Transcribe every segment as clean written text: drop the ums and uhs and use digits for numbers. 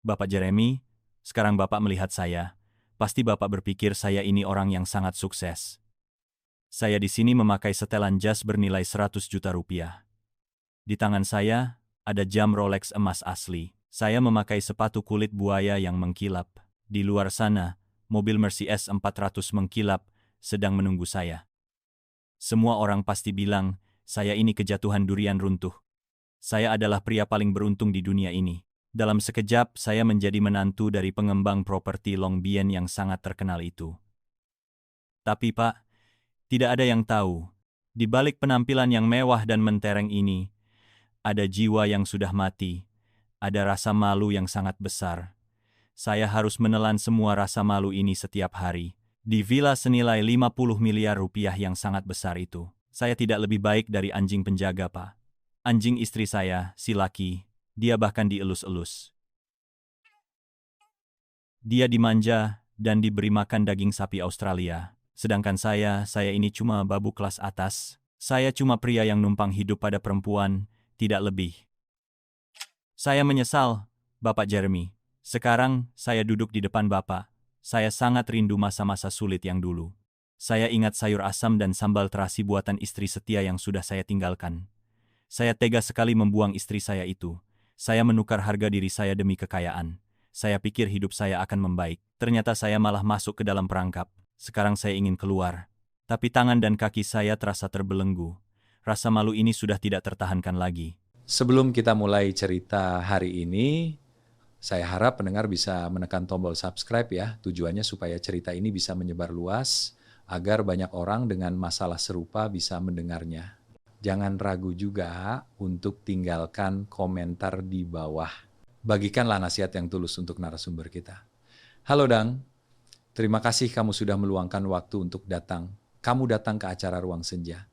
Bapak Jeremy, sekarang Bapak melihat saya. Pasti Bapak berpikir saya ini orang yang sangat sukses. Saya di sini memakai setelan jas bernilai 100 juta rupiah. Di tangan saya, ada jam Rolex emas asli. Saya memakai sepatu kulit buaya yang mengkilap. Di luar sana, mobil Mercedes S400 mengkilap, sedang menunggu saya. Semua orang pasti bilang, saya ini kejatuhan durian runtuh. Saya adalah pria paling beruntung di dunia ini. Dalam sekejap, saya menjadi menantu dari pengembang properti Long Bien yang sangat terkenal itu. Tapi Pak, tidak ada yang tahu. Di balik penampilan yang mewah dan mentereng ini, ada jiwa yang sudah mati. Ada rasa malu yang sangat besar. Saya harus menelan semua rasa malu ini setiap hari. Di villa senilai 50 miliar rupiah yang sangat besar itu. Saya tidak lebih baik dari anjing penjaga, Pak. Anjing istri saya, si laki, dia bahkan dielus-elus. Dia dimanja dan diberi makan daging sapi Australia. Sedangkan saya ini cuma babu kelas atas. Saya cuma pria yang numpang hidup pada perempuan, tidak lebih. Saya menyesal, Bapak Jeremy. Sekarang, saya duduk di depan Bapak. Saya sangat rindu masa-masa sulit yang dulu. Saya ingat sayur asam dan sambal terasi buatan istri setia yang sudah saya tinggalkan. Saya tega sekali membuang istri saya itu. Saya menukar harga diri saya demi kekayaan. Saya pikir hidup saya akan membaik. Ternyata saya malah masuk ke dalam perangkap. Sekarang saya ingin keluar. Tapi tangan dan kaki saya terasa terbelenggu. Rasa malu ini sudah tidak tertahankan lagi. Sebelum kita mulai cerita hari ini, saya harap pendengar bisa menekan tombol subscribe ya. Tujuannya supaya cerita ini bisa menyebar luas, agar banyak orang dengan masalah serupa bisa mendengarnya. Jangan ragu juga untuk tinggalkan komentar di bawah. Bagikanlah nasihat yang tulus untuk narasumber kita. Halo Dang, terima kasih kamu sudah meluangkan waktu untuk datang. Kamu datang ke acara Ruang Senja.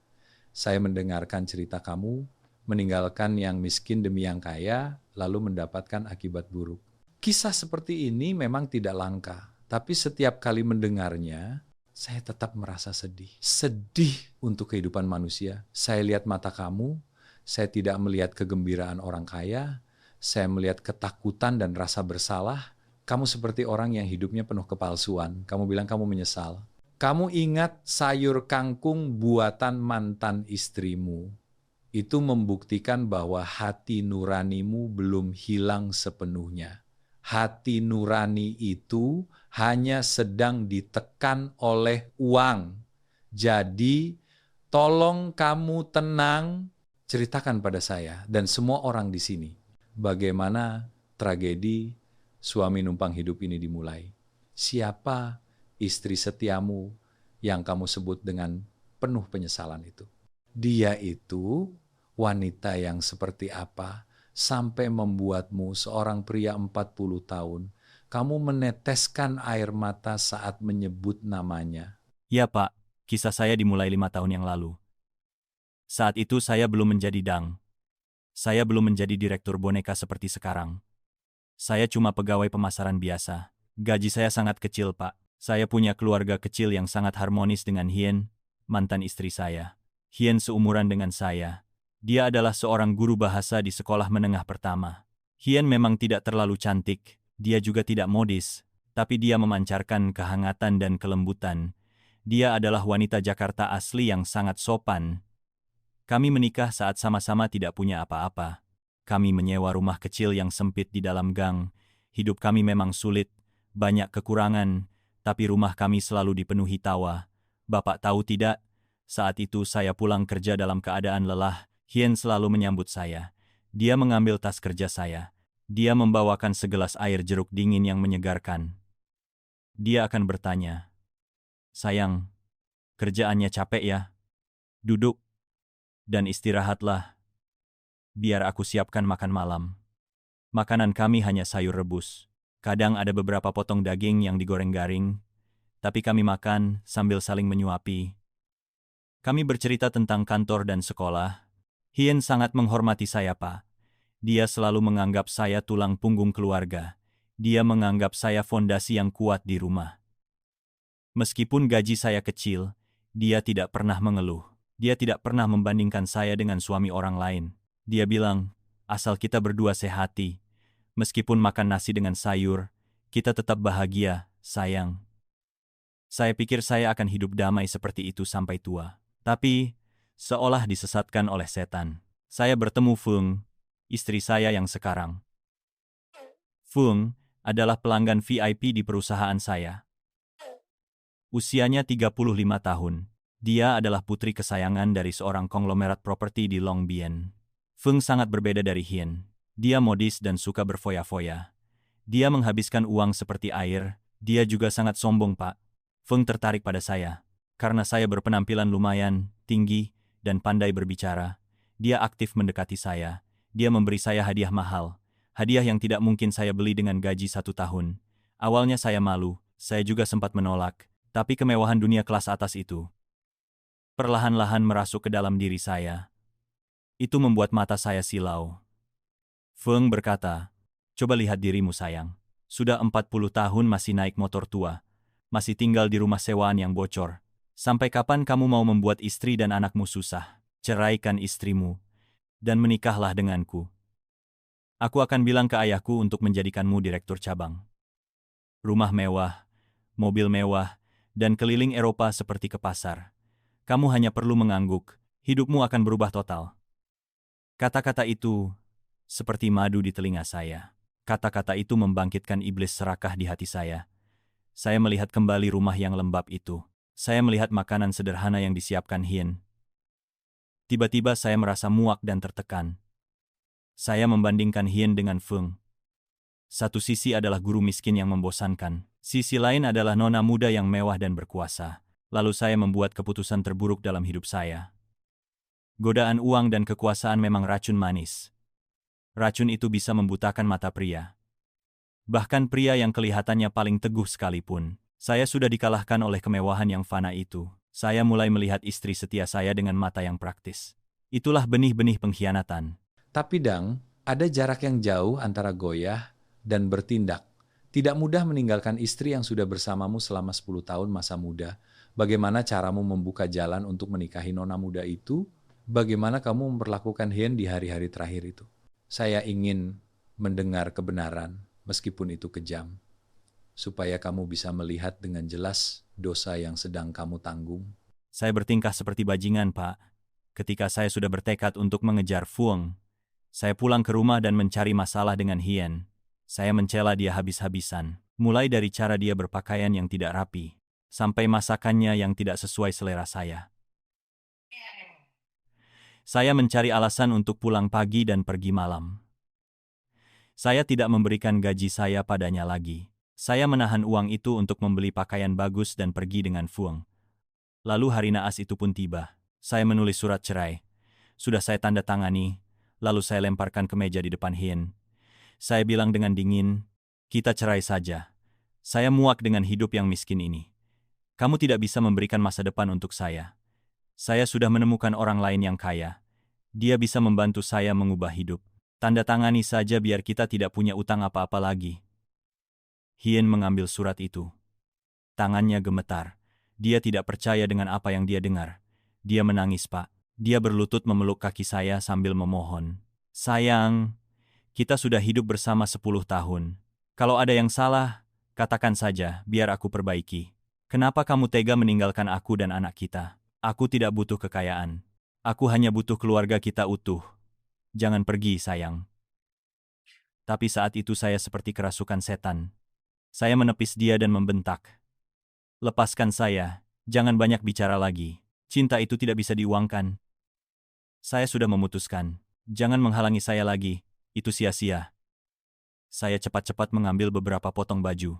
Saya mendengarkan cerita kamu, meninggalkan yang miskin demi yang kaya, lalu mendapatkan akibat buruk. Kisah seperti ini memang tidak langka, tapi setiap kali mendengarnya, saya tetap merasa sedih. Sedih untuk kehidupan manusia. Saya lihat mata kamu, saya tidak melihat kegembiraan orang kaya, saya melihat ketakutan dan rasa bersalah. Kamu seperti orang yang hidupnya penuh kepalsuan. Kamu bilang kamu menyesal. Kamu ingat sayur kangkung buatan mantan istrimu. Itu membuktikan bahwa hati nuranimu belum hilang sepenuhnya. Hati nurani itu hanya sedang ditekan oleh uang. Jadi, tolong kamu tenang, ceritakan pada saya dan semua orang di sini bagaimana tragedi suami numpang hidup ini dimulai. Siapa istri setiamu yang kamu sebut dengan penuh penyesalan itu? Dia itu wanita yang seperti apa sampai membuatmu seorang pria 40 tahun, kamu meneteskan air mata saat menyebut namanya. Ya Pak, kisah saya dimulai 5 tahun yang lalu. Saat itu saya belum menjadi dang. Saya belum menjadi direktur boneka seperti sekarang. Saya cuma pegawai pemasaran biasa. Gaji saya sangat kecil, Pak. Saya punya keluarga kecil yang sangat harmonis dengan Hien, mantan istri saya. Hien seumuran dengan saya. Dia adalah seorang guru bahasa di sekolah menengah pertama. Hien memang tidak terlalu cantik, dia juga tidak modis, tapi dia memancarkan kehangatan dan kelembutan. Dia adalah wanita Jakarta asli yang sangat sopan. Kami menikah saat sama-sama tidak punya apa-apa. Kami menyewa rumah kecil yang sempit di dalam gang. Hidup kami memang sulit, banyak kekurangan, tapi rumah kami selalu dipenuhi tawa. Bapak tahu tidak, saat itu saya pulang kerja dalam keadaan lelah, Hien selalu menyambut saya. Dia mengambil tas kerja saya. Dia membawakan segelas air jeruk dingin yang menyegarkan. Dia akan bertanya, "Sayang, kerjaannya capek ya? Duduk dan istirahatlah. Biar aku siapkan makan malam." Makanan kami hanya sayur rebus. Kadang ada beberapa potong daging yang digoreng garing, tapi kami makan sambil saling menyuapi. Kami bercerita tentang kantor dan sekolah. Hien sangat menghormati saya, Pak. Dia selalu menganggap saya tulang punggung keluarga. Dia menganggap saya fondasi yang kuat di rumah. Meskipun gaji saya kecil, dia tidak pernah mengeluh. Dia tidak pernah membandingkan saya dengan suami orang lain. Dia bilang, asal kita berdua sehati, Meskipun makan nasi dengan sayur, kita tetap bahagia, sayang. Saya pikir saya akan hidup damai seperti itu sampai tua. Tapi, seolah disesatkan oleh setan. Saya bertemu Fung, istri saya yang sekarang. Fung adalah pelanggan VIP di perusahaan saya. Usianya 35 tahun. Dia adalah putri kesayangan dari seorang konglomerat properti di Long Bien. Fung sangat berbeda dari Hien. Dia modis dan suka berfoya-foya. Dia menghabiskan uang seperti air. Dia juga sangat sombong, Pak. Fung tertarik pada saya. Karena saya berpenampilan lumayan, tinggi, dan pandai berbicara. Dia aktif mendekati saya. Dia memberi saya hadiah mahal. Hadiah yang tidak mungkin saya beli dengan gaji 1 tahun. Awalnya saya malu, saya juga sempat menolak. Tapi kemewahan dunia kelas atas itu perlahan-lahan merasuk ke dalam diri saya. Itu membuat mata saya silau. Feng berkata, "Coba lihat dirimu, sayang. Sudah 40 tahun masih naik motor tua. Masih tinggal di rumah sewaan yang bocor. Sampai kapan kamu mau membuat istri dan anakmu susah? Ceraikan istrimu dan menikahlah denganku. Aku akan bilang ke ayahku untuk menjadikanmu direktur cabang. Rumah mewah, mobil mewah, dan keliling Eropa seperti ke pasar. Kamu hanya perlu mengangguk, hidupmu akan berubah total." Kata-kata itu seperti madu di telinga saya. Kata-kata itu membangkitkan iblis serakah di hati saya. Saya melihat kembali rumah yang lembab itu. Saya melihat makanan sederhana yang disiapkan Hien. Tiba-tiba saya merasa muak dan tertekan. Saya membandingkan Hien dengan Feng. Satu sisi adalah guru miskin yang membosankan. Sisi lain adalah nona muda yang mewah dan berkuasa. Lalu saya membuat keputusan terburuk dalam hidup saya. Godaan uang dan kekuasaan memang racun manis. Racun itu bisa membutakan mata pria. Bahkan pria yang kelihatannya paling teguh sekalipun. Saya sudah dikalahkan oleh kemewahan yang fana itu. Saya mulai melihat istri setia saya dengan mata yang praktis. Itulah benih-benih pengkhianatan. Tapi Dang, ada jarak yang jauh antara goyah dan bertindak. Tidak mudah meninggalkan istri yang sudah bersamamu selama 10 tahun masa muda. Bagaimana caramu membuka jalan untuk menikahi nona muda itu? Bagaimana kamu memperlakukan Hien di hari-hari terakhir itu? Saya ingin mendengar kebenaran, meskipun itu kejam, supaya kamu bisa melihat dengan jelas dosa yang sedang kamu tanggung. Saya bertingkah seperti bajingan, Pak. Ketika saya sudah bertekad untuk mengejar Fung, saya pulang ke rumah dan mencari masalah dengan Hien. Saya mencela dia habis-habisan, mulai dari cara dia berpakaian yang tidak rapi, sampai masakannya yang tidak sesuai selera saya. Saya mencari alasan untuk pulang pagi dan pergi malam. Saya tidak memberikan gaji saya padanya lagi. Saya menahan uang itu untuk membeli pakaian bagus dan pergi dengan Fung. Lalu hari naas itu pun tiba. Saya menulis surat cerai. Sudah saya tanda tangani, lalu saya lemparkan ke meja di depan Hien. Saya bilang dengan dingin, "Kita cerai saja. Saya muak dengan hidup yang miskin ini. Kamu tidak bisa memberikan masa depan untuk saya. Saya sudah menemukan orang lain yang kaya. Dia bisa membantu saya mengubah hidup. Tanda tangani saja biar kita tidak punya utang apa-apa lagi." Hien mengambil surat itu. Tangannya gemetar. Dia tidak percaya dengan apa yang dia dengar. Dia menangis, Pak. Dia berlutut memeluk kaki saya sambil memohon. "Sayang, kita sudah hidup bersama 10 tahun. Kalau ada yang salah, katakan saja, biar aku perbaiki. Kenapa kamu tega meninggalkan aku dan anak kita? Aku tidak butuh kekayaan. Aku hanya butuh keluarga kita utuh. Jangan pergi, sayang." Tapi saat itu saya seperti kerasukan setan. Saya menepis dia dan membentak. "Lepaskan saya, jangan banyak bicara lagi. Cinta itu tidak bisa diuangkan. Saya sudah memutuskan. Jangan menghalangi saya lagi, itu sia-sia." Saya cepat-cepat mengambil beberapa potong baju.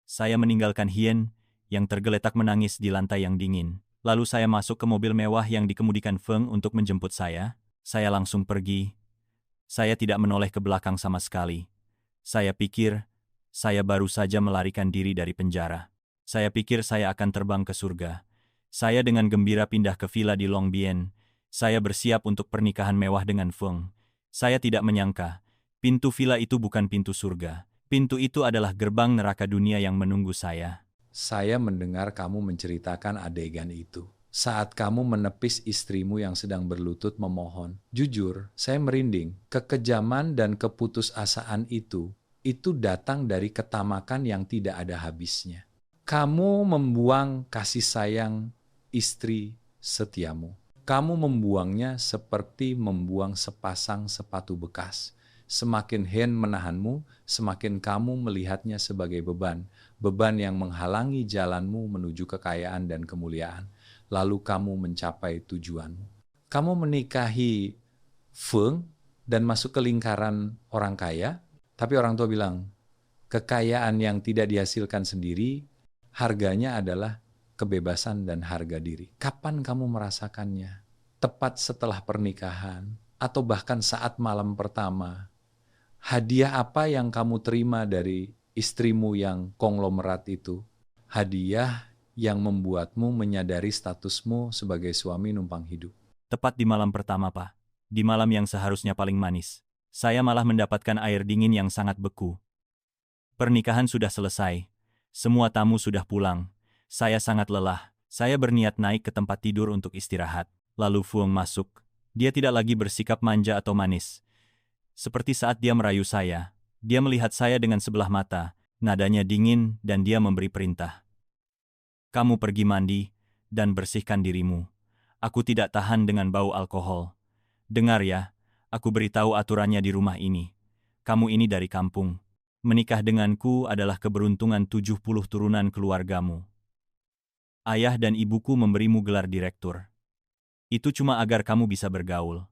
Saya meninggalkan Hien, yang tergeletak menangis di lantai yang dingin. Lalu saya masuk ke mobil mewah yang dikemudikan Feng untuk menjemput saya. Saya langsung pergi. Saya tidak menoleh ke belakang sama sekali. Saya pikir, saya baru saja melarikan diri dari penjara. Saya pikir saya akan terbang ke surga. Saya dengan gembira pindah ke villa di Long Bien. Saya bersiap untuk pernikahan mewah dengan Feng. Saya tidak menyangka, pintu villa itu bukan pintu surga. Pintu itu adalah gerbang neraka dunia yang menunggu saya. Saya mendengar kamu menceritakan adegan itu. saat kamu menepis istrimu yang sedang berlutut memohon. Jujur, saya merinding. Kekejaman dan keputusasaan itu datang dari ketamakan yang tidak ada habisnya. Kamu membuang kasih sayang istri setiamu. Kamu membuangnya seperti membuang sepasang sepatu bekas. Semakin Hen menahanmu, semakin kamu melihatnya sebagai beban. Beban yang menghalangi jalanmu menuju kekayaan dan kemuliaan. Lalu kamu mencapai tujuanmu. Kamu menikahi Feng dan masuk ke lingkaran orang kaya, tapi orang tua bilang, kekayaan yang tidak dihasilkan sendiri, harganya adalah kebebasan dan harga diri. Kapan kamu merasakannya? Tepat setelah pernikahan, atau bahkan saat malam pertama. Hadiah apa yang kamu terima dari istrimu yang konglomerat itu? Hadiah yang membuatmu menyadari statusmu sebagai suami numpang hidup. Tepat di malam pertama, Pak. Di malam yang seharusnya paling manis. Saya malah mendapatkan air dingin yang sangat beku. Pernikahan sudah selesai. Semua tamu sudah pulang. Saya sangat lelah. Saya berniat naik ke tempat tidur untuk istirahat. Lalu Fuang masuk. Dia tidak lagi bersikap manja atau manis. Seperti saat dia merayu saya. Dia melihat saya dengan sebelah mata. Nadanya dingin dan dia memberi perintah. Kamu pergi mandi dan bersihkan dirimu. Aku tidak tahan dengan bau alkohol. Dengar ya, aku beritahu aturannya di rumah ini. Kamu ini dari kampung. Menikah denganku adalah keberuntungan 70 turunan keluargamu. Ayah dan ibuku memberimu gelar direktur. Itu cuma agar kamu bisa bergaul.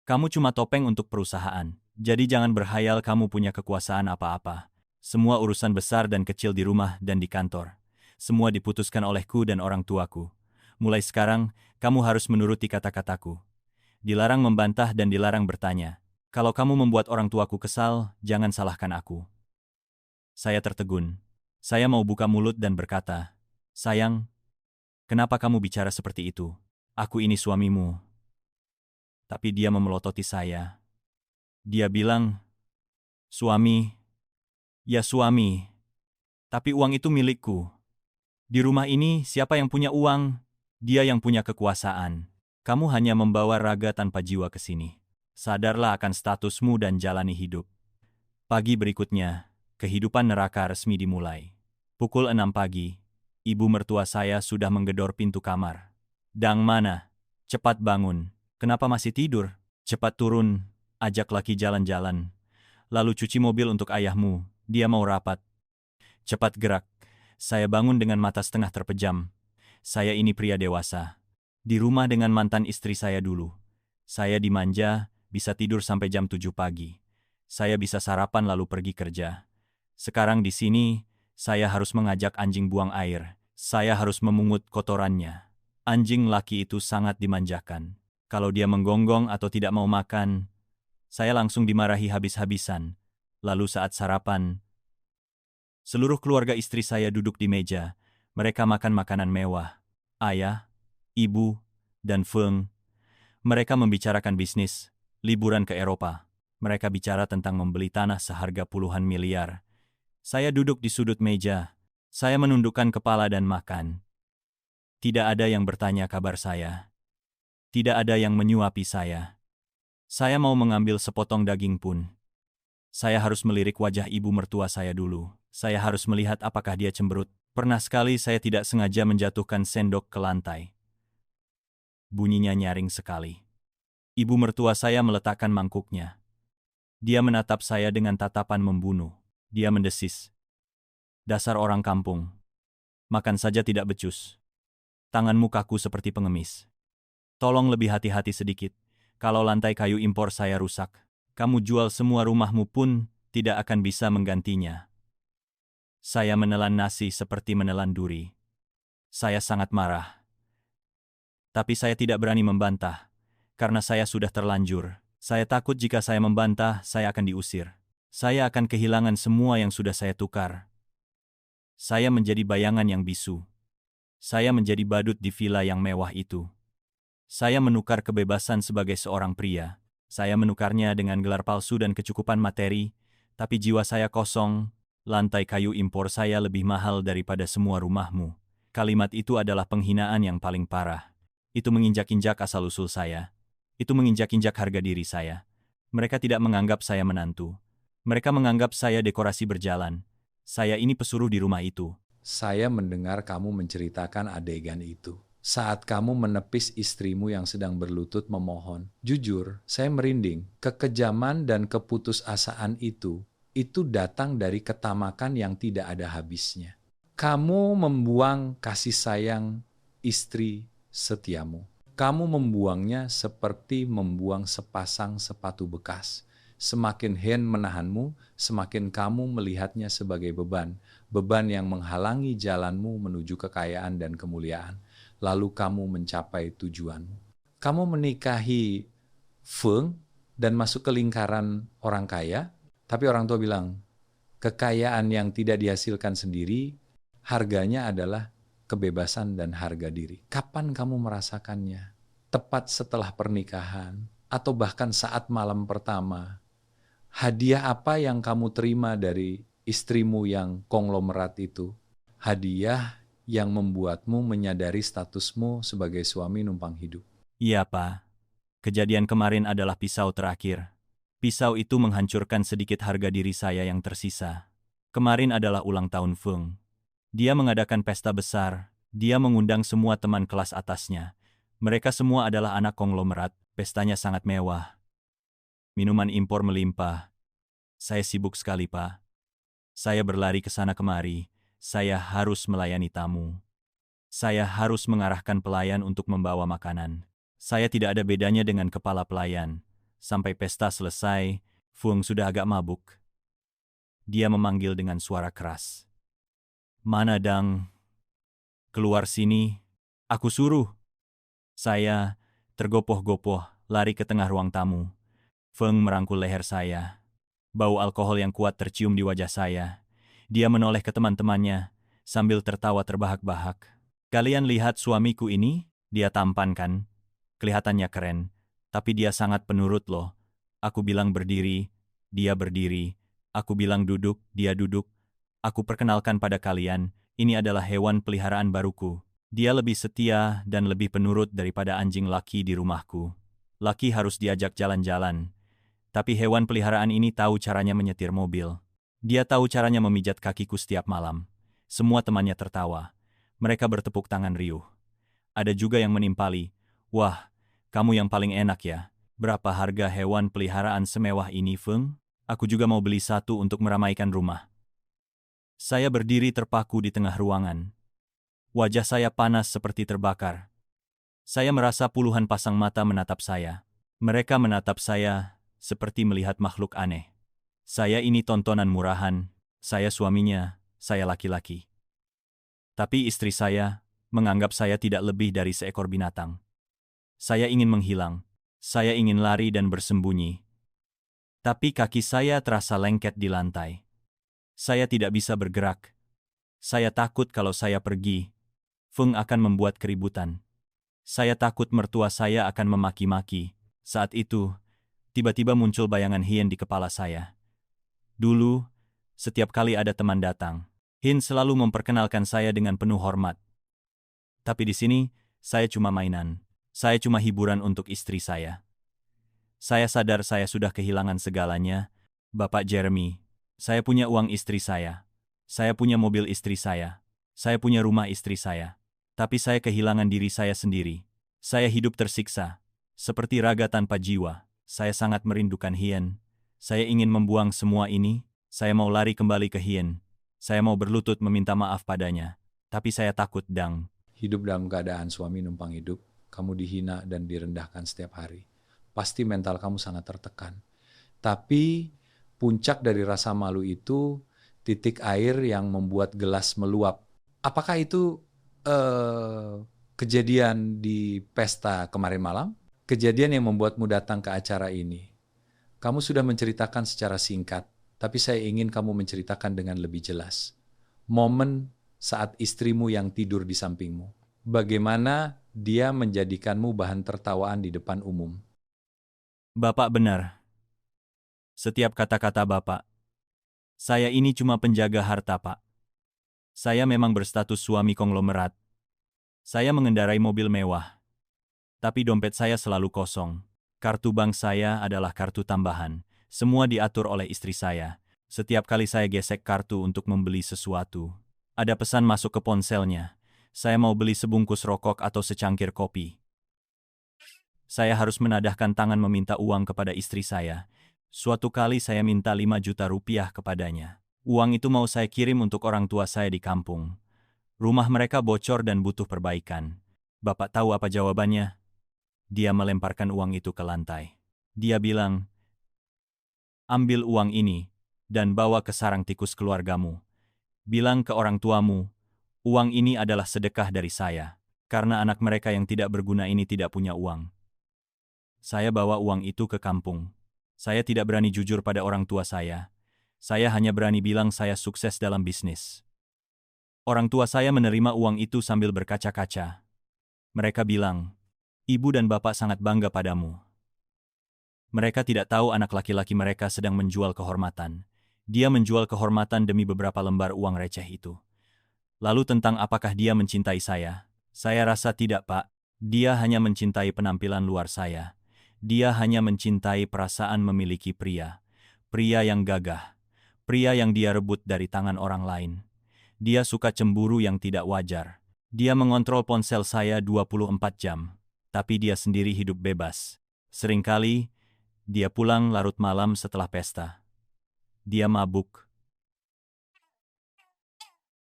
Kamu cuma topeng untuk perusahaan. Jadi jangan berhayal kamu punya kekuasaan apa-apa. Semua urusan besar dan kecil di rumah dan di kantor. Semua diputuskan olehku dan orang tuaku. Mulai sekarang, kamu harus menuruti kata-kataku. Dilarang membantah dan dilarang bertanya. Kalau kamu membuat orang tuaku kesal, jangan salahkan aku. Saya tertegun. Saya mau buka mulut dan berkata, sayang, kenapa kamu bicara seperti itu? Aku ini suamimu. Tapi dia memelototi saya. Dia bilang, suami, ya suami, tapi uang itu milikku. Di rumah ini, siapa yang punya uang? Dia yang punya kekuasaan. Kamu hanya membawa raga tanpa jiwa ke sini. Sadarlah akan statusmu dan jalani hidup. Pagi berikutnya, kehidupan neraka resmi dimulai. Pukul 6 pagi, ibu mertua saya sudah menggedor pintu kamar. Dang mana? Cepat bangun. Kenapa masih tidur? Cepat turun, ajak laki jalan-jalan. Lalu cuci mobil untuk ayahmu, dia mau rapat. Cepat gerak. Saya bangun dengan mata setengah terpejam. Saya ini pria dewasa. Di rumah dengan mantan istri saya dulu. Saya dimanja, bisa tidur sampai jam 7 pagi. Saya bisa sarapan lalu pergi kerja. Sekarang di sini, saya harus mengajak anjing buang air. Saya harus memungut kotorannya. Anjing laki itu sangat dimanjakan. Kalau dia menggonggong atau tidak mau makan, saya langsung dimarahi habis-habisan. Lalu saat sarapan, seluruh keluarga istri saya duduk di meja. Mereka makan makanan mewah. Ayah, ibu, dan Feng. Mereka membicarakan bisnis, liburan ke Eropa. Mereka bicara tentang membeli tanah seharga puluhan miliar. Saya duduk di sudut meja. Saya menundukkan kepala dan makan. Tidak ada yang bertanya kabar saya. Tidak ada yang menyuapi saya. Saya mau mengambil sepotong daging pun. Saya harus melirik wajah ibu mertua saya dulu. Saya harus melihat apakah dia cemberut. Pernah sekali saya tidak sengaja menjatuhkan sendok ke lantai. Bunyinya nyaring sekali. Ibu mertua saya meletakkan mangkuknya. Dia menatap saya dengan tatapan membunuh. Dia mendesis. Dasar orang kampung. Makan saja tidak becus. Tanganmu kaku seperti pengemis. Tolong lebih hati-hati sedikit. Kalau lantai kayu impor saya rusak, kamu jual semua rumahmu pun tidak akan bisa menggantinya. Saya menelan nasi seperti menelan duri. Saya sangat marah. Tapi saya tidak berani membantah, karena saya sudah terlanjur. Saya takut jika saya membantah, saya akan diusir. Saya akan kehilangan semua yang sudah saya tukar. Saya menjadi bayangan yang bisu. Saya menjadi badut di villa yang mewah itu. Saya menukar kebebasan sebagai seorang pria. Saya menukarnya dengan gelar palsu dan kecukupan materi, tapi jiwa saya kosong. Lantai kayu impor saya lebih mahal daripada semua rumahmu. Kalimat itu adalah penghinaan yang paling parah. Itu menginjak-injak asal-usul saya. Itu menginjak-injak harga diri saya. Mereka tidak menganggap saya menantu. Mereka menganggap saya dekorasi berjalan. Saya ini pesuruh di rumah itu. Saya mendengar kamu menceritakan adegan itu. Saat kamu menepis istrimu yang sedang berlutut memohon. Jujur, saya merinding. Kekejaman dan keputusasaan itu datang dari ketamakan yang tidak ada habisnya. Kamu membuang kasih sayang istri setiamu. Kamu membuangnya seperti membuang sepasang sepatu bekas. Semakin Hen menahanmu, semakin kamu melihatnya sebagai beban. Beban yang menghalangi jalanmu menuju kekayaan dan kemuliaan. Lalu kamu mencapai tujuanmu. Kamu menikahi Feng dan masuk ke lingkaran orang kaya, tapi orang tua bilang, kekayaan yang tidak dihasilkan sendiri, harganya adalah kebebasan dan harga diri. Kapan kamu merasakannya? Tepat setelah pernikahan, atau bahkan saat malam pertama. Hadiah apa yang kamu terima dari istrimu yang konglomerat itu? Hadiah yang membuatmu menyadari statusmu sebagai suami numpang hidup. Iya, Pak. Kejadian kemarin adalah pisau terakhir. Pisau itu menghancurkan sedikit harga diri saya yang tersisa. Kemarin adalah ulang tahun Feng. Dia mengadakan pesta besar. Dia mengundang semua teman kelas atasnya. Mereka semua adalah anak konglomerat. Pestanya sangat mewah. Minuman impor melimpah. Saya sibuk sekali, Pak. Saya berlari ke sana kemari. Saya harus melayani tamu. Saya harus mengarahkan pelayan untuk membawa makanan. Saya tidak ada bedanya dengan kepala pelayan. Sampai pesta selesai, Fung sudah agak mabuk. Dia memanggil dengan suara keras. "Mana Dang? Keluar sini. Aku suruh." Saya, tergopoh-gopoh, lari ke tengah ruang tamu. Feng merangkul leher saya. Bau alkohol yang kuat tercium di wajah saya. Dia menoleh ke teman-temannya, sambil tertawa terbahak-bahak. "Kalian lihat suamiku ini? Dia tampan kan? Kelihatannya keren. Tapi dia sangat penurut loh. Aku bilang berdiri, dia berdiri. Aku bilang duduk, dia duduk. Aku perkenalkan pada kalian, ini adalah hewan peliharaan baruku. Dia lebih setia dan lebih penurut daripada anjing Lucky di rumahku. Lucky harus diajak jalan-jalan. Tapi hewan peliharaan ini tahu caranya menyetir mobil. Dia tahu caranya memijat kakiku setiap malam." Semua temannya tertawa. Mereka bertepuk tangan riuh. Ada juga yang menimpali, "Wah, kamu yang paling enak ya. Berapa harga hewan peliharaan semewah ini, Feng? Aku juga mau beli satu untuk meramaikan rumah." Saya berdiri terpaku di tengah ruangan. Wajah saya panas seperti terbakar. Saya merasa puluhan pasang mata menatap saya. Mereka menatap saya seperti melihat makhluk aneh. Saya ini tontonan murahan, saya suaminya, saya laki-laki. Tapi istri saya menganggap saya tidak lebih dari seekor binatang. Saya ingin menghilang, saya ingin lari dan bersembunyi. Tapi kaki saya terasa lengket di lantai. Saya tidak bisa bergerak. Saya takut kalau saya pergi, Feng akan membuat keributan. Saya takut mertua saya akan memaki-maki. Saat itu, tiba-tiba muncul bayangan Hien di kepala saya. Dulu, setiap kali ada teman datang, Hien selalu memperkenalkan saya dengan penuh hormat. Tapi di sini, saya cuma mainan. Saya cuma hiburan untuk istri saya. Saya sadar saya sudah kehilangan segalanya. Bapak Jeremy, saya punya uang istri saya. Saya punya mobil istri saya. Saya punya rumah istri saya. Tapi saya kehilangan diri saya sendiri. Saya hidup tersiksa. Seperti raga tanpa jiwa. Saya sangat merindukan Hien. Saya ingin membuang semua ini. Saya mau lari kembali ke Hien. Saya mau berlutut meminta maaf padanya. Tapi saya takut, Dang. Hidup dalam keadaan suami numpang hidup, kamu dihina dan direndahkan setiap hari. Pasti mental kamu sangat tertekan. Tapi puncak dari rasa malu itu titik air yang membuat gelas meluap. Apakah itu kejadian di pesta kemarin malam? Kejadian yang membuatmu datang ke acara ini. Kamu sudah menceritakan secara singkat, tapi saya ingin kamu menceritakan dengan lebih jelas. Momen saat istrimu yang tidur di sampingmu. Bagaimana dia menjadikanmu bahan tertawaan di depan umum? Bapak benar. Setiap kata-kata Bapak. Saya ini cuma penjaga harta, Pak. Saya memang berstatus suami konglomerat, Saya mengendarai mobil mewah, tapi dompet saya selalu kosong. Kartu bank saya adalah kartu tambahan. Semua diatur oleh istri saya. Setiap kali saya gesek kartu untuk membeli sesuatu, ada pesan masuk ke ponselnya. Saya mau beli sebungkus rokok atau secangkir kopi. Saya harus menadahkan tangan meminta uang kepada istri saya. Suatu kali saya minta 5 juta rupiah kepadanya. Uang itu mau saya kirim untuk orang tua saya di kampung. Rumah mereka bocor dan butuh perbaikan. Bapak tahu apa jawabannya? Dia melemparkan uang itu ke lantai. Dia bilang, "Ambil uang ini dan bawa ke sarang tikus keluargamu. Bilang ke orang tuamu, uang ini adalah sedekah dari saya, karena anak mereka yang tidak berguna ini tidak punya uang." Saya bawa uang itu ke kampung. Saya tidak berani jujur pada orang tua saya. Saya hanya berani bilang saya sukses dalam bisnis. Orang tua saya menerima uang itu sambil berkaca-kaca. Mereka bilang, "Ibu dan bapak sangat bangga padamu." Mereka tidak tahu anak laki-laki mereka sedang menjual kehormatan. Dia menjual kehormatan demi beberapa lembar uang receh itu. Lalu tentang apakah dia mencintai saya? Saya rasa tidak, Pak. Dia hanya mencintai penampilan luar saya. Dia hanya mencintai perasaan memiliki pria. Pria yang gagah. Pria yang dia rebut dari tangan orang lain. Dia suka cemburu yang tidak wajar. Dia mengontrol ponsel saya 24 jam. Tapi dia sendiri hidup bebas. Seringkali, dia pulang larut malam setelah pesta. Dia mabuk.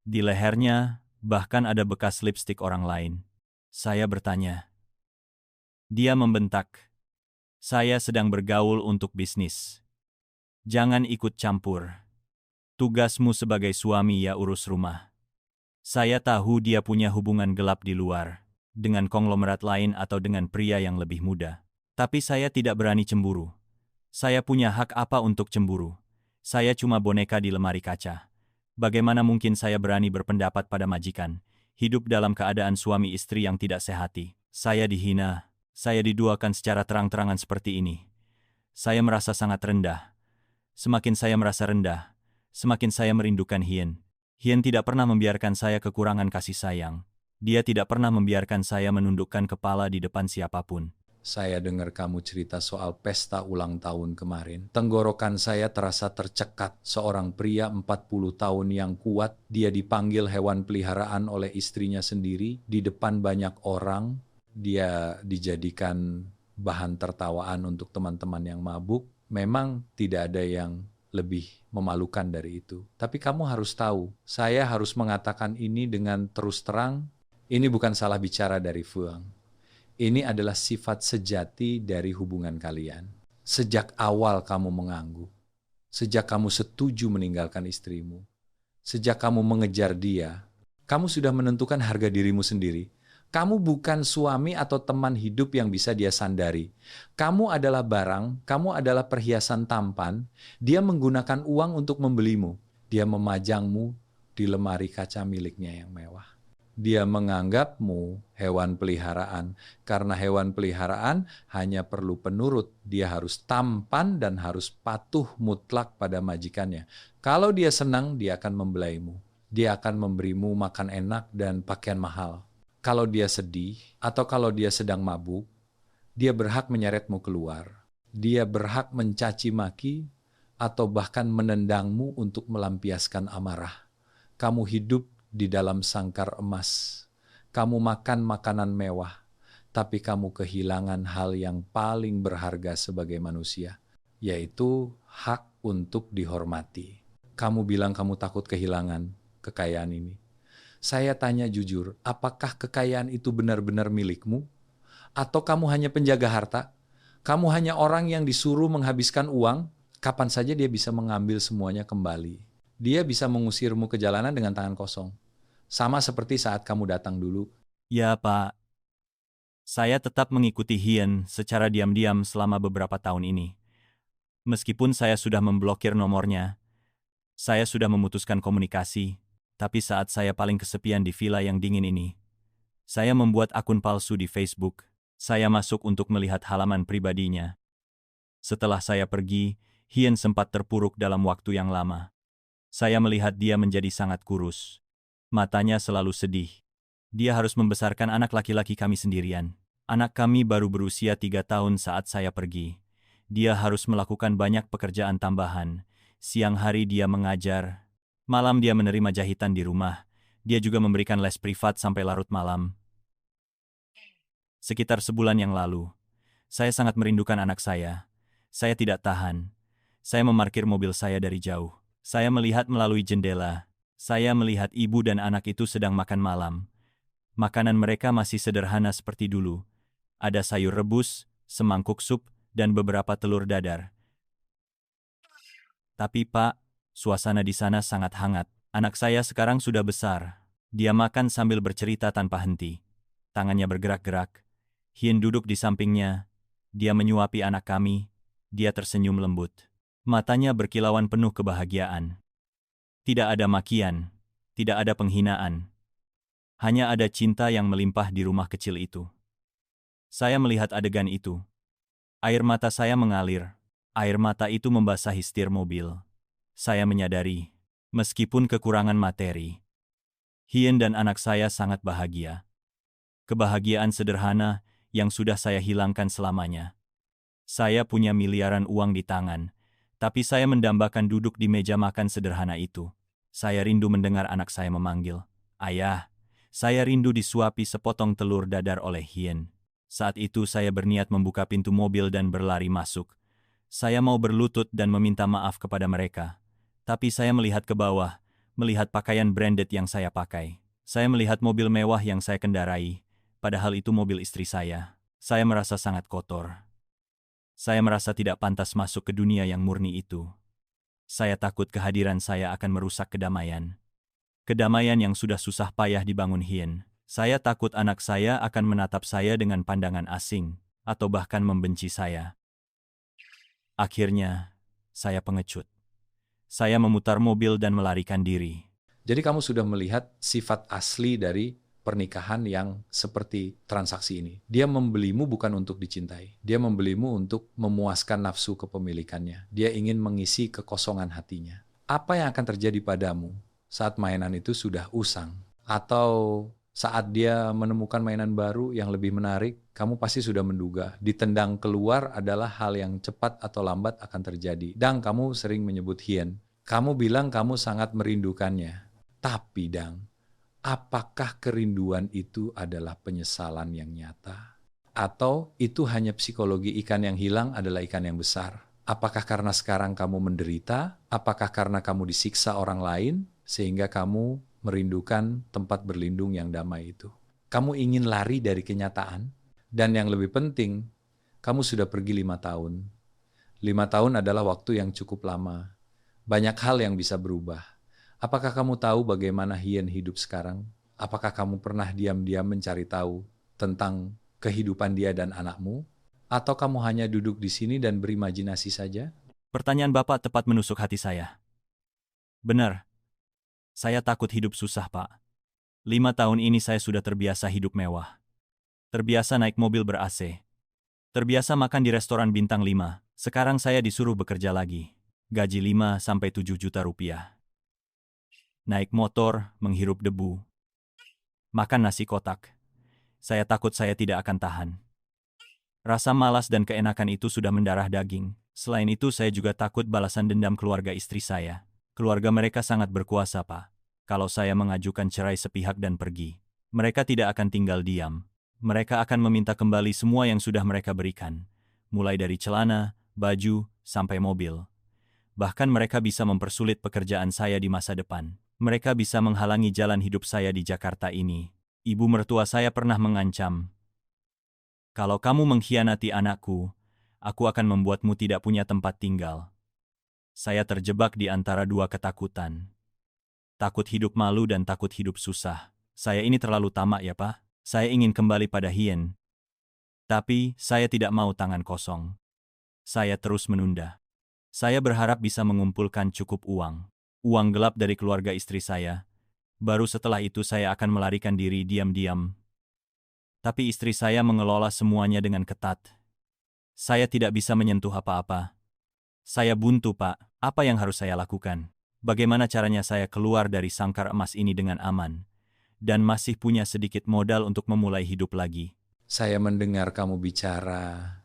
Di lehernya, bahkan ada bekas lipstik orang lain. Saya bertanya. Dia membentak. "Saya sedang bergaul untuk bisnis. Jangan ikut campur. Tugasmu sebagai suami ya urus rumah." Saya tahu dia punya hubungan gelap di luar, dengan konglomerat lain atau dengan pria yang lebih muda. Tapi saya tidak berani cemburu. Saya punya hak apa untuk cemburu? Saya cuma boneka di lemari kaca. Bagaimana mungkin saya berani berpendapat pada majikan, hidup dalam keadaan suami istri yang tidak sehati? Saya dihina, saya diduakan secara terang-terangan seperti ini. Saya merasa sangat rendah. Semakin saya merasa rendah, semakin saya merindukan Hien. Hien tidak pernah membiarkan saya kekurangan kasih sayang. Dia tidak pernah membiarkan saya menundukkan kepala di depan siapapun. Saya dengar kamu cerita soal pesta ulang tahun kemarin. Tenggorokan saya terasa tercekat. Seorang pria 40 tahun yang kuat, dia dipanggil hewan peliharaan oleh istrinya sendiri. Di depan banyak orang, dia dijadikan bahan tertawaan untuk teman-teman yang mabuk. Memang tidak ada yang lebih memalukan dari itu. Tapi kamu harus tahu, saya harus mengatakan ini dengan terus terang. Ini bukan salah bicara dari Fuang. Ini adalah sifat sejati dari hubungan kalian. Sejak awal kamu mengangguk, sejak kamu setuju meninggalkan istrimu, sejak kamu mengejar dia, kamu sudah menentukan harga dirimu sendiri. Kamu bukan suami atau teman hidup yang bisa dia sandari. Kamu adalah barang, kamu adalah perhiasan tampan. Dia menggunakan uang untuk membelimu. Dia memajangmu di lemari kaca miliknya yang mewah. Dia menganggapmu hewan peliharaan, karena hewan peliharaan hanya perlu penurut. Dia harus tampan dan harus patuh mutlak pada majikannya. Kalau dia senang, dia akan membelaimu. Dia akan memberimu makan enak dan pakaian mahal. Kalau dia sedih atau kalau dia sedang mabuk, dia berhak menyeretmu keluar. Dia berhak mencaci maki atau bahkan menendangmu untuk melampiaskan amarah. Kamu hidup di dalam sangkar emas. Kamu makan makanan mewah, tapi kamu kehilangan hal yang paling berharga sebagai manusia, yaitu hak untuk dihormati. Kamu bilang kamu takut kehilangan kekayaan ini. Saya tanya jujur, apakah kekayaan itu benar-benar milikmu? Atau kamu hanya penjaga harta? Kamu hanya orang yang disuruh menghabiskan uang, kapan saja dia bisa mengambil semuanya kembali. Dia bisa mengusirmu ke jalanan dengan tangan kosong. Sama seperti saat kamu datang dulu. Ya, Pak. Saya tetap mengikuti Hien secara diam-diam selama beberapa tahun ini. Meskipun saya sudah memblokir nomornya, saya sudah memutuskan komunikasi, tapi saat saya paling kesepian di villa yang dingin ini, saya membuat akun palsu di Facebook. Saya masuk untuk melihat halaman pribadinya. Setelah saya pergi, Hien sempat terpuruk dalam waktu yang lama. Saya melihat dia menjadi sangat kurus. Matanya selalu sedih. Dia harus membesarkan anak laki-laki kami sendirian. Anak kami baru berusia 3 tahun saat saya pergi. Dia harus melakukan banyak pekerjaan tambahan. Siang hari dia mengajar. Malam dia menerima jahitan di rumah. Dia juga memberikan les privat sampai larut malam. Sekitar sebulan yang lalu, saya sangat merindukan anak saya. Saya tidak tahan. Saya memarkir mobil saya dari jauh. Saya melihat melalui jendela. Saya melihat ibu dan anak itu sedang makan malam. Makanan mereka masih sederhana seperti dulu. Ada sayur rebus, semangkuk sup, dan beberapa telur dadar. Tapi Pak, suasana di sana sangat hangat. Anak saya sekarang sudah besar. Dia makan sambil bercerita tanpa henti. Tangannya bergerak-gerak. Hien duduk di sampingnya. Dia menyuapi anak kami. Dia tersenyum lembut. Matanya berkilauan penuh kebahagiaan. Tidak ada makian. Tidak ada penghinaan. Hanya ada cinta yang melimpah di rumah kecil itu. Saya melihat adegan itu. Air mata saya mengalir. Air mata itu membasahi setir mobil. Saya menyadari, meskipun kekurangan materi, Hien dan anak saya sangat bahagia. Kebahagiaan sederhana yang sudah saya hilangkan selamanya. Saya punya miliaran uang di tangan, tapi saya mendambakan duduk di meja makan sederhana itu. Saya rindu mendengar anak saya memanggil, "Ayah." Saya rindu disuapi sepotong telur dadar oleh Hien. Saat itu saya berniat membuka pintu mobil dan berlari masuk. Saya mau berlutut dan meminta maaf kepada mereka. Tapi saya melihat ke bawah, melihat pakaian branded yang saya pakai. Saya melihat mobil mewah yang saya kendarai, padahal itu mobil istri saya. Saya merasa sangat kotor. Saya merasa tidak pantas masuk ke dunia yang murni itu. Saya takut kehadiran saya akan merusak kedamaian. Kedamaian yang sudah susah payah dibangun Hien. Saya takut anak saya akan menatap saya dengan pandangan asing, atau bahkan membenci saya. Akhirnya, saya pengecut. Saya memutar mobil dan melarikan diri. Jadi kamu sudah melihat sifat asli dari pernikahan yang seperti transaksi ini. Dia membelimu bukan untuk dicintai. Dia membelimu untuk memuaskan nafsu kepemilikannya. Dia ingin mengisi kekosongan hatinya. Apa yang akan terjadi padamu saat mainan itu sudah usang? Atau saat dia menemukan mainan baru yang lebih menarik, kamu pasti sudah menduga. Ditendang keluar adalah hal yang cepat atau lambat akan terjadi. Dan kamu sering menyebut Hien. Kamu bilang kamu sangat merindukannya. Tapi Dang, apakah kerinduan itu adalah penyesalan yang nyata? Atau itu hanya psikologi ikan yang hilang adalah ikan yang besar? Apakah karena sekarang kamu menderita? Apakah karena kamu disiksa orang lain? Sehingga kamu merindukan tempat berlindung yang damai itu. Kamu ingin lari dari kenyataan? Dan yang lebih penting, kamu sudah pergi 5 tahun. 5 tahun adalah waktu yang cukup lama. Banyak hal yang bisa berubah. Apakah kamu tahu bagaimana Hien hidup sekarang? Apakah kamu pernah diam-diam mencari tahu tentang kehidupan dia dan anakmu? Atau kamu hanya duduk di sini dan berimajinasi saja? Pertanyaan Bapak tepat menusuk hati saya. Benar. Saya takut hidup susah, Pak. 5 tahun ini saya sudah terbiasa hidup mewah. Terbiasa naik mobil ber-AC. Terbiasa makan di restoran bintang 5. Sekarang saya disuruh bekerja lagi. Gaji 5-7 juta rupiah. Naik motor, menghirup debu. Makan nasi kotak. Saya takut saya tidak akan tahan. Rasa malas dan keenakan itu sudah mendarah daging. Selain itu saya juga takut balasan dendam keluarga istri saya. Keluarga mereka sangat berkuasa, Pak. Kalau saya mengajukan cerai sepihak dan pergi, mereka tidak akan tinggal diam. Mereka akan meminta kembali semua yang sudah mereka berikan. Mulai dari celana, baju, sampai mobil. Bahkan mereka bisa mempersulit pekerjaan saya di masa depan. Mereka bisa menghalangi jalan hidup saya di Jakarta ini. Ibu mertua saya pernah mengancam, "Kalau kamu mengkhianati anakku, aku akan membuatmu tidak punya tempat tinggal." Saya terjebak di antara dua ketakutan. Takut hidup malu dan takut hidup susah. Saya ini terlalu tamak ya, Pak. Saya ingin kembali pada Hien. Tapi saya tidak mau tangan kosong. Saya terus menunda. Saya berharap bisa mengumpulkan cukup uang. Uang gelap dari keluarga istri saya. Baru setelah itu saya akan melarikan diri diam-diam. Tapi istri saya mengelola semuanya dengan ketat. Saya tidak bisa menyentuh apa-apa. Saya buntu, Pak. Apa yang harus saya lakukan? Bagaimana caranya saya keluar dari sangkar emas ini dengan aman? dan masih punya sedikit modal untuk memulai hidup lagi. Saya mendengar kamu bicara.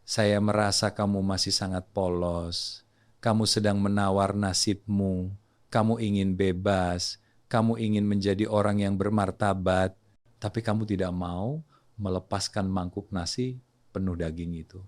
Saya merasa kamu masih sangat polos. Kamu sedang menawar nasibmu. Kamu ingin bebas. Kamu ingin menjadi orang yang bermartabat. Tapi kamu tidak mau melepaskan mangkuk nasi penuh daging itu.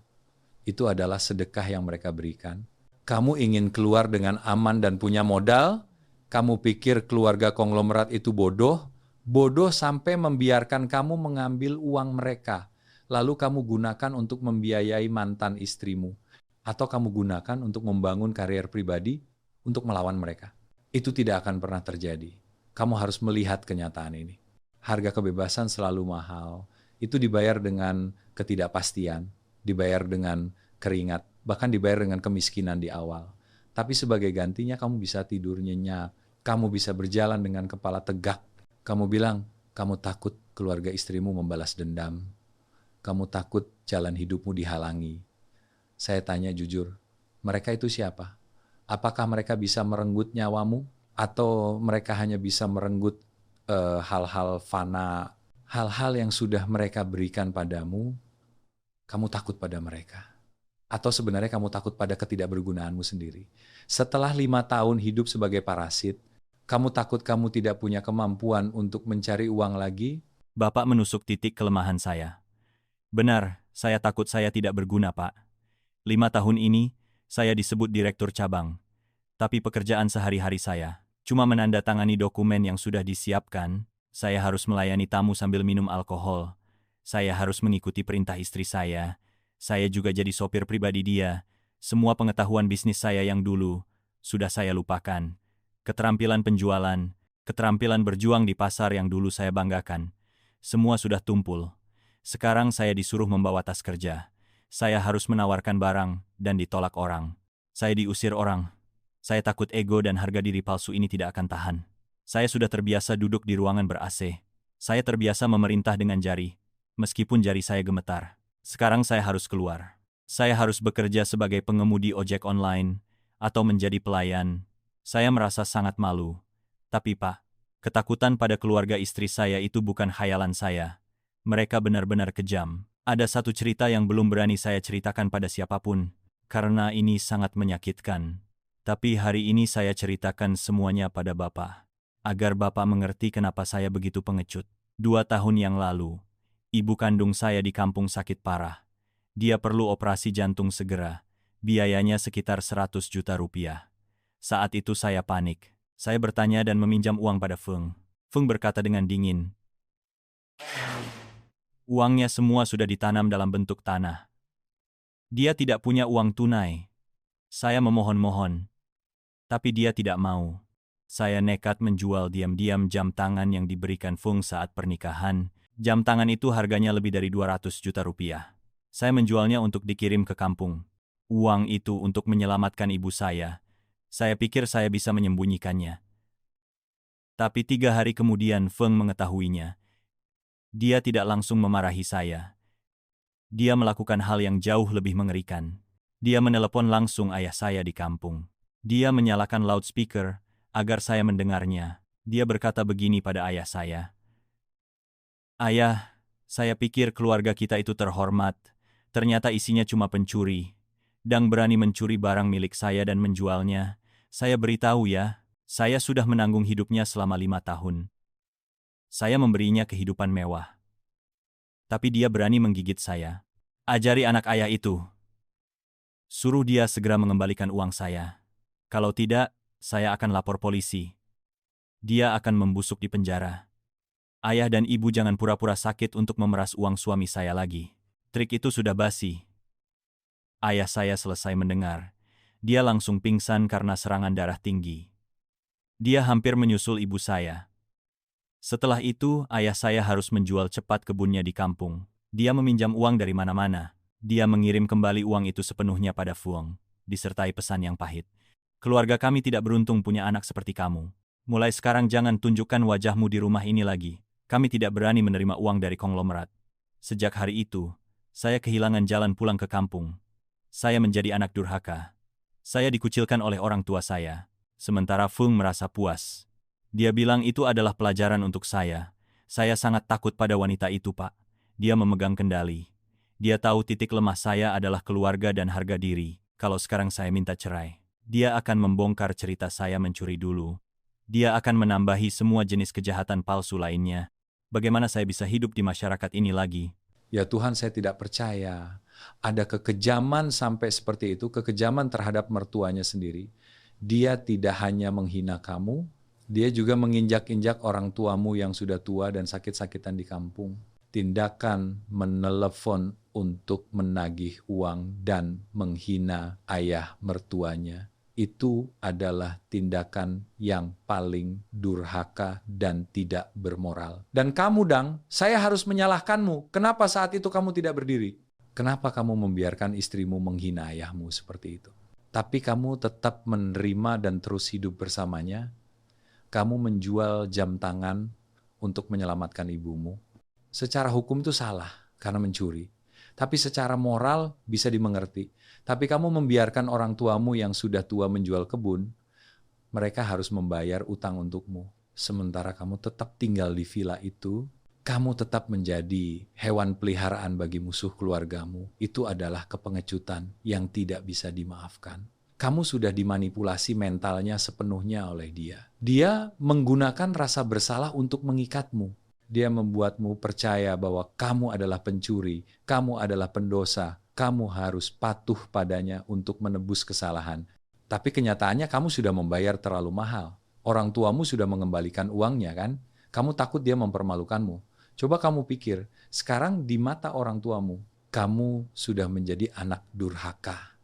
Itu adalah sedekah yang mereka berikan. Kamu ingin keluar dengan aman dan punya modal. Kamu pikir keluarga konglomerat itu bodoh. Bodoh sampai membiarkan kamu mengambil uang mereka. Lalu kamu gunakan untuk membiayai mantan istrimu. Atau kamu gunakan untuk membangun karier pribadi untuk melawan mereka. Itu tidak akan pernah terjadi. Kamu harus melihat kenyataan ini. Harga kebebasan selalu mahal. Itu dibayar dengan ketidakpastian, dibayar dengan keringat, bahkan dibayar dengan kemiskinan di awal. Tapi sebagai gantinya kamu bisa tidur nyenyak, kamu bisa berjalan dengan kepala tegak. Kamu bilang, kamu takut keluarga istrimu membalas dendam. Kamu takut jalan hidupmu dihalangi. Saya tanya jujur, mereka itu siapa? Apakah mereka bisa merenggut nyawamu? Atau mereka hanya bisa merenggut hal-hal fana, hal-hal yang sudah mereka berikan padamu, kamu takut pada mereka. Atau sebenarnya kamu takut pada ketidakbergunaanmu sendiri. Setelah 5 tahun hidup sebagai parasit, kamu takut kamu tidak punya kemampuan untuk mencari uang lagi? Bapak menusuk titik kelemahan saya. Benar, saya takut saya tidak berguna, Pak. 5 tahun ini, saya disebut direktur cabang. Tapi pekerjaan sehari-hari saya cuma menandatangani dokumen yang sudah disiapkan. Saya harus melayani tamu sambil minum alkohol. Saya harus mengikuti perintah istri saya. Saya juga jadi sopir pribadi dia. Semua pengetahuan bisnis saya yang dulu sudah saya lupakan. Keterampilan penjualan, keterampilan berjuang di pasar yang dulu saya banggakan. Semua sudah tumpul. Sekarang saya disuruh membawa tas kerja. Saya harus menawarkan barang dan ditolak orang. Saya diusir orang. Saya takut ego dan harga diri palsu ini tidak akan tahan. Saya sudah terbiasa duduk di ruangan ber-AC. Saya terbiasa memerintah dengan jari, meskipun jari saya gemetar. Sekarang saya harus keluar. Saya harus bekerja sebagai pengemudi ojek online atau menjadi pelayan. Saya merasa sangat malu. Tapi Pak, ketakutan pada keluarga istri saya itu bukan khayalan saya. Mereka benar-benar kejam. Ada satu cerita yang belum berani saya ceritakan pada siapapun, karena ini sangat menyakitkan. Tapi hari ini saya ceritakan semuanya pada Bapak, agar Bapak mengerti kenapa saya begitu pengecut. 2 tahun yang lalu, ibu kandung saya di kampung sakit parah. Dia perlu operasi jantung segera. Biayanya sekitar 100 juta rupiah. Saat itu saya panik. Saya bertanya dan meminjam uang pada Feng. Feng berkata dengan dingin, uangnya semua sudah ditanam dalam bentuk tanah. Dia tidak punya uang tunai. Saya memohon-mohon. Tapi dia tidak mau. Saya nekat menjual diam-diam jam tangan yang diberikan Feng saat pernikahan. Jam tangan itu harganya lebih dari 200 juta rupiah. Saya menjualnya untuk dikirim ke kampung. Uang itu untuk menyelamatkan ibu saya. Saya pikir saya bisa menyembunyikannya. Tapi 3 hari kemudian Feng mengetahuinya. Dia tidak langsung memarahi saya. Dia melakukan hal yang jauh lebih mengerikan. Dia menelepon langsung ayah saya di kampung. Dia menyalakan loudspeaker agar saya mendengarnya. Dia berkata begini pada ayah saya. Ayah, saya pikir keluarga kita itu terhormat. Ternyata isinya cuma pencuri. Dang berani mencuri barang milik saya dan menjualnya. Saya beritahu ya, saya sudah menanggung hidupnya selama 5 tahun. Saya memberinya kehidupan mewah. Tapi dia berani menggigit saya. Ajari anak ayah itu. Suruh dia segera mengembalikan uang saya. Kalau tidak, saya akan lapor polisi. Dia akan membusuk di penjara. Ayah dan ibu jangan pura-pura sakit untuk memeras uang suami saya lagi. Trik itu sudah basi. Ayah saya selesai mendengar. Dia langsung pingsan karena serangan darah tinggi. Dia hampir menyusul ibu saya. Setelah itu, ayah saya harus menjual cepat kebunnya di kampung. Dia meminjam uang dari mana-mana. Dia mengirim kembali uang itu sepenuhnya pada Fuang, disertai pesan yang pahit. Keluarga kami tidak beruntung punya anak seperti kamu. Mulai sekarang jangan tunjukkan wajahmu di rumah ini lagi. Kami tidak berani menerima uang dari konglomerat. Sejak hari itu, saya kehilangan jalan pulang ke kampung. Saya menjadi anak durhaka. Saya dikucilkan oleh orang tua saya. Sementara Fung merasa puas. Dia bilang itu adalah pelajaran untuk saya. Saya sangat takut pada wanita itu, Pak. Dia memegang kendali. Dia tahu titik lemah saya adalah keluarga dan harga diri. Kalau sekarang saya minta cerai, dia akan membongkar cerita saya mencuri dulu. Dia akan menambahi semua jenis kejahatan palsu lainnya. Bagaimana saya bisa hidup di masyarakat ini lagi? Ya Tuhan, saya tidak percaya. Ada kekejaman sampai seperti itu, kekejaman terhadap mertuanya sendiri. Dia tidak hanya menghina kamu, dia juga menginjak-injak orang tuamu yang sudah tua dan sakit-sakitan di kampung. Tindakan menelepon untuk menagih uang dan menghina ayah mertuanya, itu adalah tindakan yang paling durhaka dan tidak bermoral. Dan kamu, Dang, saya harus menyalahkanmu. Kenapa saat itu kamu tidak berdiri? Kenapa kamu membiarkan istrimu menghina ayahmu seperti itu? Tapi kamu tetap menerima dan terus hidup bersamanya. Kamu menjual jam tangan untuk menyelamatkan ibumu. Secara hukum itu salah karena mencuri. Tapi secara moral bisa dimengerti. Tapi kamu membiarkan orang tuamu yang sudah tua menjual kebun, mereka harus membayar utang untukmu. Sementara kamu tetap tinggal di villa itu, kamu tetap menjadi hewan peliharaan bagi musuh keluargamu. Itu adalah kepengecutan yang tidak bisa dimaafkan. Kamu sudah dimanipulasi mentalnya sepenuhnya oleh dia. Dia menggunakan rasa bersalah untuk mengikatmu. Dia membuatmu percaya bahwa kamu adalah pencuri, kamu adalah pendosa, kamu harus patuh padanya untuk menebus kesalahan. Tapi kenyataannya kamu sudah membayar terlalu mahal. Orang tuamu sudah mengembalikan uangnya kan? Kamu takut dia mempermalukanmu. Coba kamu pikir, sekarang di mata orang tuamu, kamu sudah menjadi anak durhaka.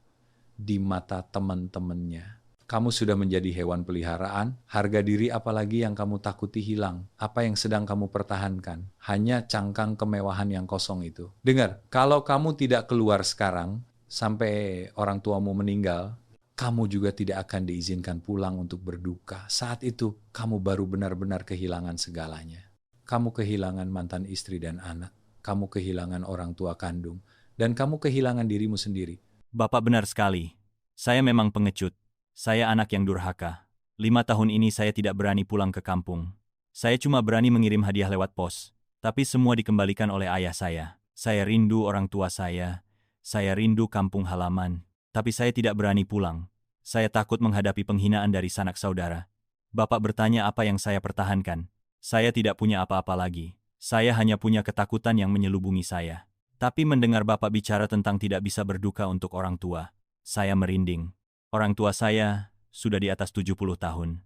Di mata teman-temannya, kamu sudah menjadi hewan peliharaan. Harga diri apalagi yang kamu takuti hilang? Apa yang sedang kamu pertahankan? Hanya cangkang kemewahan yang kosong itu. Dengar, kalau kamu tidak keluar sekarang, sampai orang tuamu meninggal, kamu juga tidak akan diizinkan pulang untuk berduka. Saat itu, kamu baru benar-benar kehilangan segalanya. Kamu kehilangan mantan istri dan anak. Kamu kehilangan orang tua kandung. Dan kamu kehilangan dirimu sendiri. Bapak benar sekali. Saya memang pengecut. Saya anak yang durhaka. 5 tahun ini saya tidak berani pulang ke kampung. Saya cuma berani mengirim hadiah lewat pos. Tapi semua dikembalikan oleh ayah saya. Saya rindu orang tua saya. Saya rindu kampung halaman. Tapi saya tidak berani pulang. Saya takut menghadapi penghinaan dari sanak saudara. Bapak bertanya apa yang saya pertahankan. Saya tidak punya apa-apa lagi. Saya hanya punya ketakutan yang menyelubungi saya. Tapi mendengar Bapak bicara tentang tidak bisa berduka untuk orang tua, saya merinding. Orang tua saya sudah di atas 70 tahun.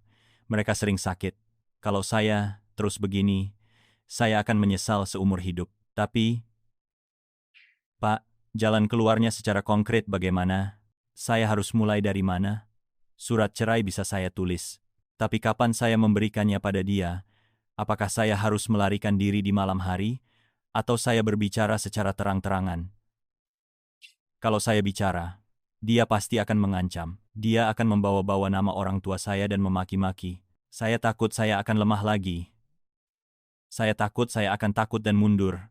Mereka sering sakit. Kalau saya terus begini, saya akan menyesal seumur hidup. Tapi, Pak, jalan keluarnya secara konkret bagaimana? Saya harus mulai dari mana? Surat cerai bisa saya tulis. Tapi kapan saya memberikannya pada dia? Apakah saya harus melarikan diri di malam hari? Atau saya berbicara secara terang-terangan? Kalau saya bicara, dia pasti akan mengancam. Dia akan membawa-bawa nama orang tua saya dan memaki-maki. Saya takut saya akan lemah lagi. Saya takut saya akan takut dan mundur.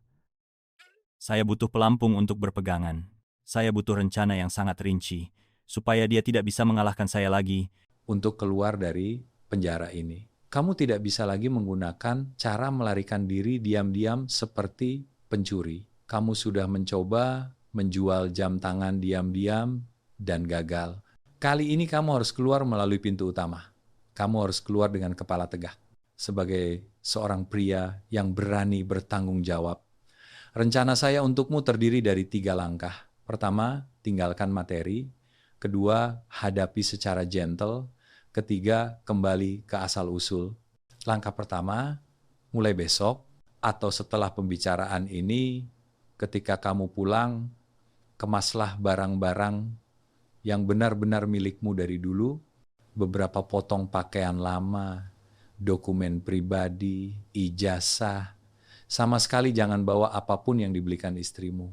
Saya butuh pelampung untuk berpegangan. Saya butuh rencana yang sangat rinci, supaya dia tidak bisa mengalahkan saya lagi. Untuk keluar dari penjara ini, kamu tidak bisa lagi menggunakan cara melarikan diri diam-diam seperti pencuri. Kamu sudah mencoba menjual jam tangan diam-diam dan gagal. Kali ini kamu harus keluar melalui pintu utama. Kamu harus keluar dengan kepala tegak. Sebagai seorang pria yang berani bertanggung jawab. Rencana saya untukmu terdiri dari 3 langkah. Pertama, tinggalkan materi. Kedua, hadapi secara gentle. Ketiga, kembali ke asal-usul. Langkah pertama, mulai besok atau setelah pembicaraan ini, ketika kamu pulang, kemaslah barang-barang yang benar-benar milikmu dari dulu, beberapa potong pakaian lama, dokumen pribadi, ijazah. Sama sekali jangan bawa apapun yang dibelikan istrimu.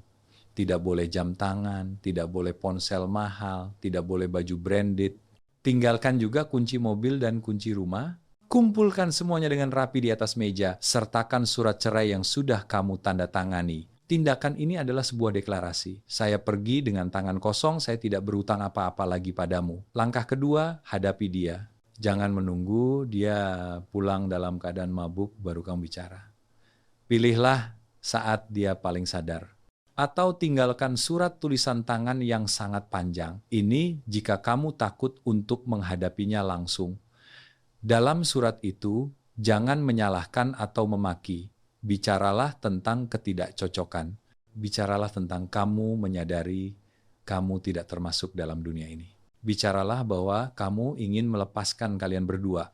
Tidak boleh jam tangan, tidak boleh ponsel mahal, tidak boleh baju branded. Tinggalkan juga kunci mobil dan kunci rumah. Kumpulkan semuanya dengan rapi di atas meja, sertakan surat cerai yang sudah kamu tanda tangani. Tindakan ini adalah sebuah deklarasi. Saya pergi dengan tangan kosong, saya tidak berutang apa-apa lagi padamu. Langkah kedua, hadapi dia. Jangan menunggu dia pulang dalam keadaan mabuk baru kamu bicara. Pilihlah saat dia paling sadar. Atau tinggalkan surat tulisan tangan yang sangat panjang. Ini jika kamu takut untuk menghadapinya langsung. Dalam surat itu, jangan menyalahkan atau memaki. Bicaralah tentang ketidakcocokan. Bicaralah tentang kamu menyadari kamu tidak termasuk dalam dunia ini. Bicaralah bahwa kamu ingin melepaskan kalian berdua.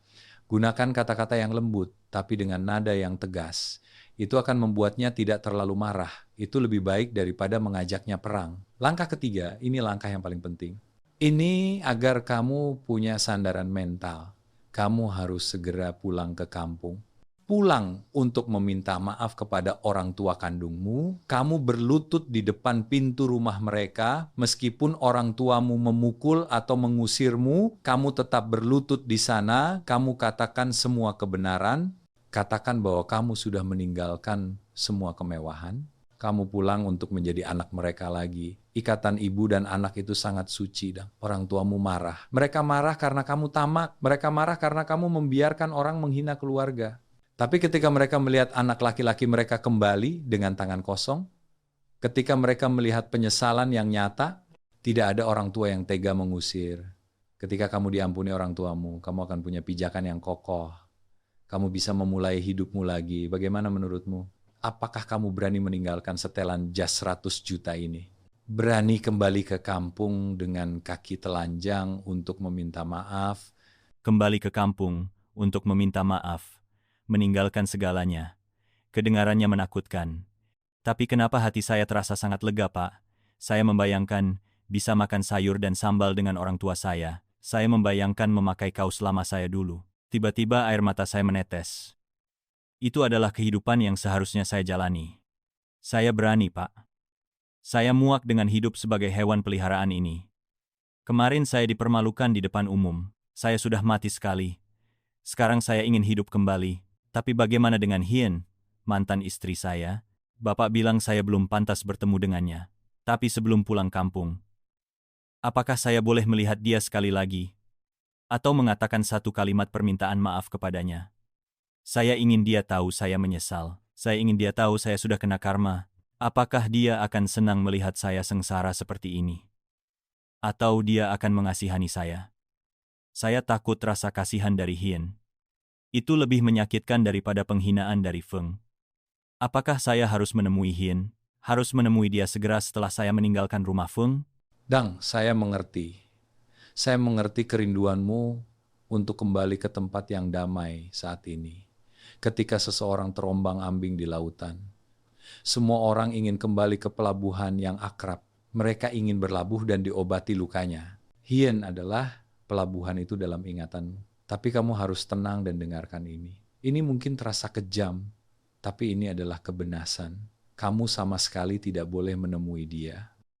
Gunakan kata-kata yang lembut, tapi dengan nada yang tegas. Itu akan membuatnya tidak terlalu marah. Itu lebih baik daripada mengajaknya perang. Langkah ketiga, ini langkah yang paling penting. Ini agar kamu punya sandaran mental. Kamu harus segera pulang ke kampung. Pulang untuk meminta maaf kepada orang tua kandungmu. Kamu berlutut di depan pintu rumah mereka. Meskipun orang tuamu memukul atau mengusirmu, kamu tetap berlutut di sana. Kamu katakan semua kebenaran. Katakan bahwa kamu sudah meninggalkan semua kemewahan. Kamu pulang untuk menjadi anak mereka lagi. Ikatan ibu dan anak itu sangat suci. Dan orang tuamu marah. Mereka marah karena kamu tamak. Mereka marah karena kamu membiarkan orang menghina keluarga. Tapi ketika mereka melihat anak laki-laki mereka kembali dengan tangan kosong, ketika mereka melihat penyesalan yang nyata, tidak ada orang tua yang tega mengusir. Ketika kamu diampuni orang tuamu, kamu akan punya pijakan yang kokoh. Kamu bisa memulai hidupmu lagi. Bagaimana menurutmu? Apakah kamu berani meninggalkan setelan jas 100 juta ini? Berani kembali ke kampung dengan kaki telanjang untuk meminta maaf? Kembali ke kampung untuk meminta maaf, meninggalkan segalanya. Kedengarannya menakutkan. Tapi kenapa hati saya terasa sangat lega, Pak? Saya membayangkan bisa makan sayur dan sambal dengan orang tua saya. Saya membayangkan memakai kaos lama saya dulu. Tiba-tiba air mata saya menetes. Itu adalah kehidupan yang seharusnya saya jalani. Saya berani, Pak. Saya muak dengan hidup sebagai hewan peliharaan ini. Kemarin saya dipermalukan di depan umum. Saya sudah mati sekali. Sekarang saya ingin hidup kembali. Tapi bagaimana dengan Hien, mantan istri saya? Bapak bilang saya belum pantas bertemu dengannya. Tapi sebelum pulang kampung, apakah saya boleh melihat dia sekali lagi? Atau mengatakan satu kalimat permintaan maaf kepadanya? Saya ingin dia tahu saya menyesal. Saya ingin dia tahu saya sudah kena karma. Apakah dia akan senang melihat saya sengsara seperti ini? Atau dia akan mengasihani saya? Saya takut rasa kasihan dari Hien itu lebih menyakitkan daripada penghinaan dari Feng. Apakah saya harus menemui Hien? Harus menemui dia segera setelah saya meninggalkan rumah Feng? Dang, saya mengerti. Saya mengerti kerinduanmu untuk kembali ke tempat yang damai saat ini. Ketika seseorang terombang-ambing di lautan. Semua orang ingin kembali ke pelabuhan yang akrab. Mereka ingin berlabuh dan diobati lukanya. Hien adalah pelabuhan itu dalam ingatanmu. Tapi kamu harus tenang dan dengarkan ini. Ini mungkin terasa kejam, tapi ini adalah kebenasan. Kamu sama sekali tidak boleh menemui dia.